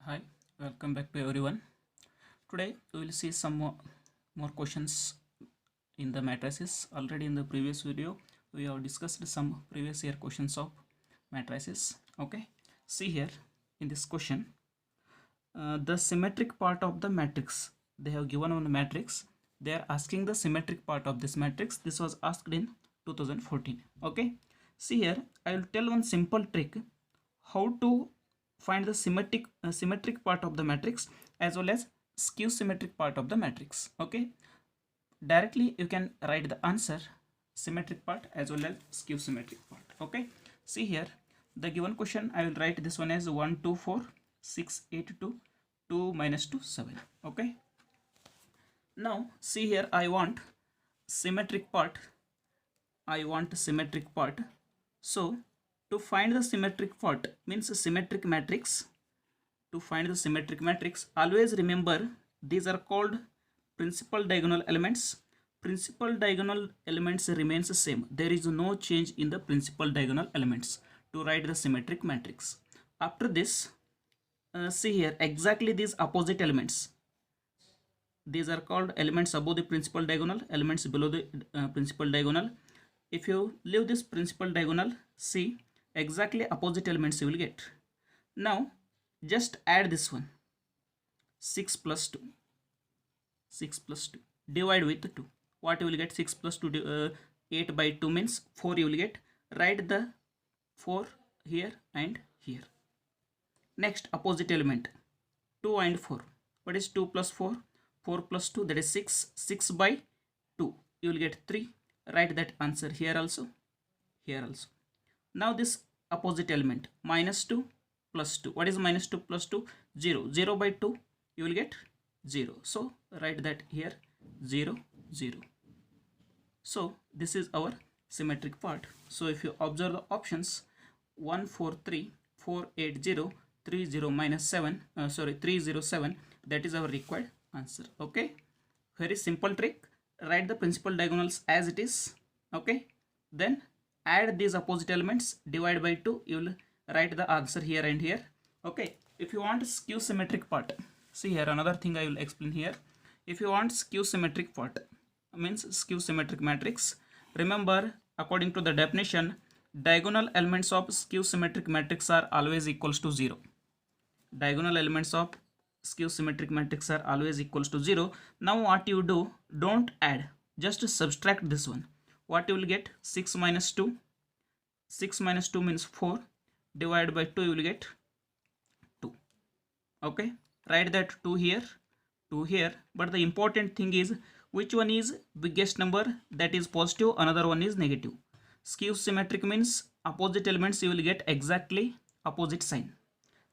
Hi, welcome back to everyone. Today we will see some more questions in the matrices. Already in the previous video, we have discussed some previous year questions of matrices. Okay, see here in this question, the symmetric part of the matrix. They have given one matrix. They are asking the symmetric part of this matrix. This was asked in 2014. Okay, see here, I will tell one simple trick how to find the symmetric part of the matrix as well as skew symmetric part of the matrix. Okay, directly you can write the answer symmetric part as well as skew symmetric part. Okay, see here the given question, I will write this one as 1 2 4 6 8 2 2 minus 2 7. Okay, now see here, I want symmetric part. So to find the symmetric part means a symmetric matrix. To find the symmetric matrix, always remember these are called principal diagonal elements. Principal diagonal elements remains the same. There is no change in the principal diagonal elements to write the symmetric matrix. After this, see here exactly these opposite elements. These are called elements above the principal diagonal, elements below the principal diagonal. If you leave this principal diagonal, see exactly opposite elements you will get. Now just add this one, 6 plus 2, 6 plus 2 divide with 2. What you will get? 6 plus 2, 8 by 2 means 4 you will get. Write the 4 here and here. Next opposite element, 2 and 4. What is 2 plus 4? 4 plus 2, that is 6. 6 by 2 you will get 3. Write that answer here also, here also. Now this opposite element, minus 2 plus 2. What is minus 2 plus 2? 0. 0 by 2 you will get 0. So write that here, 0 0. So this is our symmetric part. So if you observe the options, 1 4 3 4 8 0 3 0 minus 7, 3 0 7, that is our required answer. Okay, very simple trick. Write the principal diagonals as it is. Okay, then add these opposite elements, divide by 2, you will write the answer here and here. Okay, if you want skew symmetric part, see here another thing I will explain here. If you want skew symmetric part means skew symmetric matrix, remember according to the definition, diagonal elements of skew symmetric matrix are always equals to 0. Diagonal elements of skew symmetric matrix are always equals to 0. Now what you do, don't add, just subtract this one. What you will get? 6 minus 2. 6 minus 2 means 4. Divide by 2 you will get 2. Okay, write that 2 here, 2 here. But the important thing is which one is biggest number, that is positive, another one is negative. Skew symmetric means opposite elements you will get exactly opposite sign.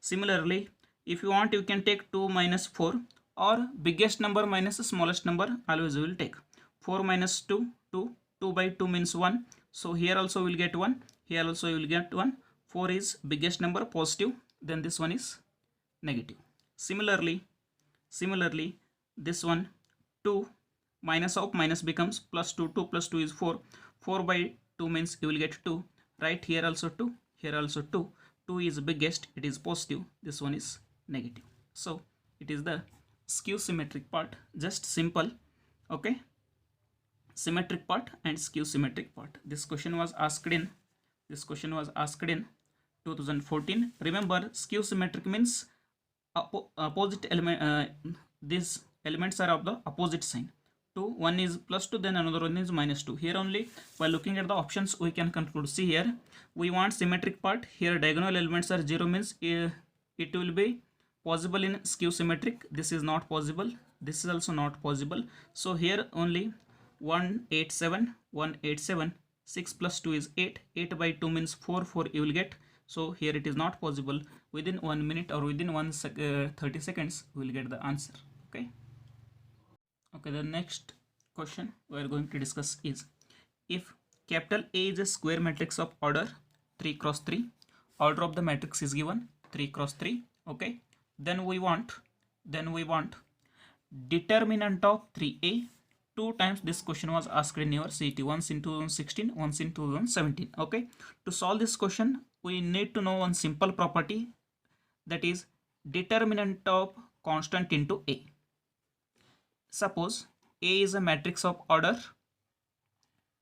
Similarly, if you want, you can take 2 minus 4, or biggest number minus the smallest number, always you will take. 4 minus 2, 2. 2 by 2 means 1. So here also we will get 1. Here also you will get 1. 4 is biggest number, positive. Then this one is negative. Similarly, this one, 2 minus of minus becomes plus 2. 2 plus 2 is 4. 4 by 2 means you will get 2. Right, here also 2. Here also 2. 2 is biggest, it is positive. This one is negative. So it is the skew symmetric part. Just simple. Okay, symmetric part and skew symmetric part. This question was asked in 2014. Remember, skew symmetric means opposite element, these elements are of the opposite sign. 2, one is plus 2, then another one is minus 2. Here only by looking at the options we can conclude. See here, we want symmetric part. Here diagonal elements are 0 means it will be possible in skew symmetric. This is not possible, this is also not possible. So here only 187, 187. 6 plus 2 is 8. 8 by 2 means 4. 4 you will get. So here it is not possible. Within 1 minute or within 30 seconds we will get the answer. Okay, the next question we are going to discuss is, if capital A is a square matrix of order 3 cross 3, order of the matrix is given 3 cross 3. Okay, then we want determinant of 3a. 2 times this question was asked in your CET, once in 2016, once in 2017. Okay, to solve this question we need to know one simple property, that is determinant of constant into A. Suppose A is a matrix of order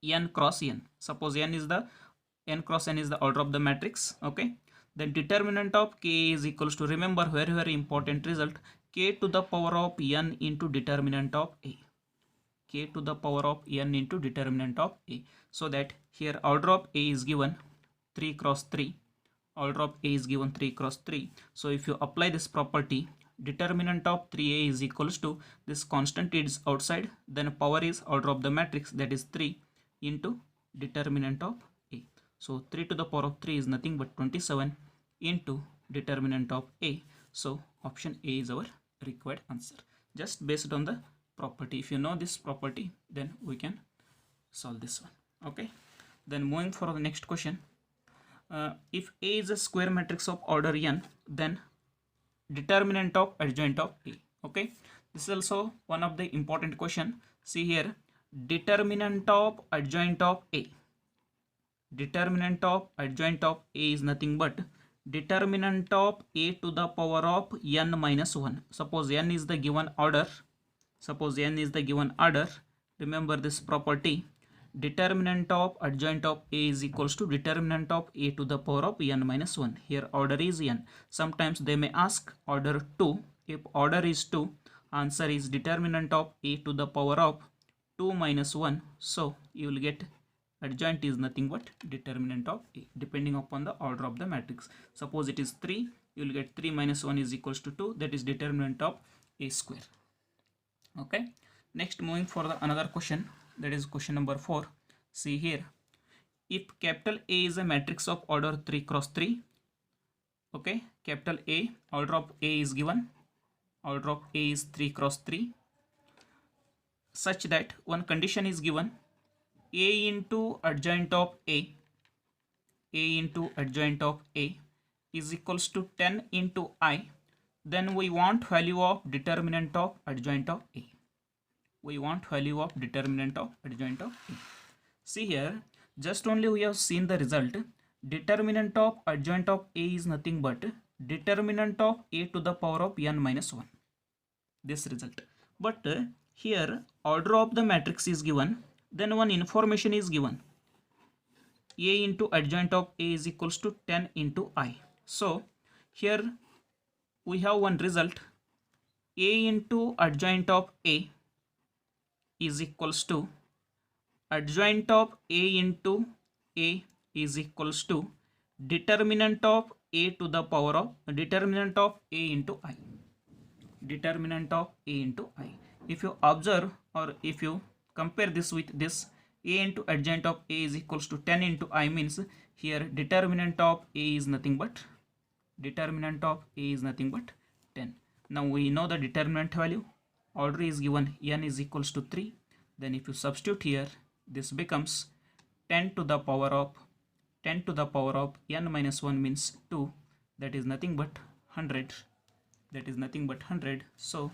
n cross n. Suppose n cross n is the order of the matrix. Okay. Then determinant of K is equals to, remember, very very important result, K to the power of n into determinant of A. K to the power of n into determinant of A. So that here order of A is given 3 cross 3. Order of A is given 3 cross 3. So if you apply this property, determinant of 3A is equals to, this constant is outside, then power is order of the matrix, that is 3 into determinant of A. So 3 to the power of 3 is nothing but 27 into determinant of A. So option A is our required answer. Just based on the property. If you know this property, then we can solve this one. Okay. Then moving for the next question. If A is a square matrix of order n, then determinant of adjoint of A. Okay. This is also one of the important question. See here, determinant of adjoint of A. Determinant of adjoint of A is nothing but determinant of A to the power of n minus 1. Suppose n is the given order. Suppose n is the given order. Remember this property. Determinant of adjoint of A is equals to determinant of A to the power of n minus 1. Here order is n. Sometimes they may ask order 2. If order is 2, answer is determinant of A to the power of 2 minus 1. So you will get adjoint is nothing but determinant of A, depending upon the order of the matrix. Suppose it is 3, you will get 3 minus 1 is equals to 2. That is determinant of A square. Okay. Next, moving for the another question, that is question number 4. See here, if capital A is a matrix of order 3 cross 3, okay, capital A, order of A is given, order of A is 3 cross 3, such that one condition is given, A into adjoint of A into adjoint of A is equals to 10 into I. Then we want value of determinant of adjoint of A. We want value of determinant of adjoint of A. See here, just only we have seen the result. Determinant of adjoint of A is nothing but determinant of A to the power of n minus 1. This result. But here order of the matrix is given. Then one information is given. A into adjoint of A is equals to 10 into I. So here we have one result. A into adjoint of A is equals to adjoint of A into A is equals to determinant of A to the power of determinant of A into I. Determinant of A into I. If you observe or if you compare this with this, A into adjoint of A is equals to 10 into I means here determinant of A is nothing but 10. Now we know the determinant value. Order is given, n is equals to 3. Then if you substitute here, this becomes 10 to the power of n minus 1 means 2. That is nothing but 100. So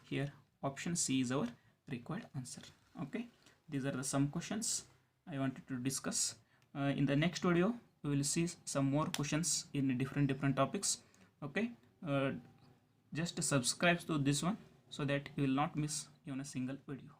here option C is our required answer. Okay, these are the some questions I wanted to discuss. In the next video we will see some more questions in different topics. Okay, just subscribe to this one so that you will not miss even a single video.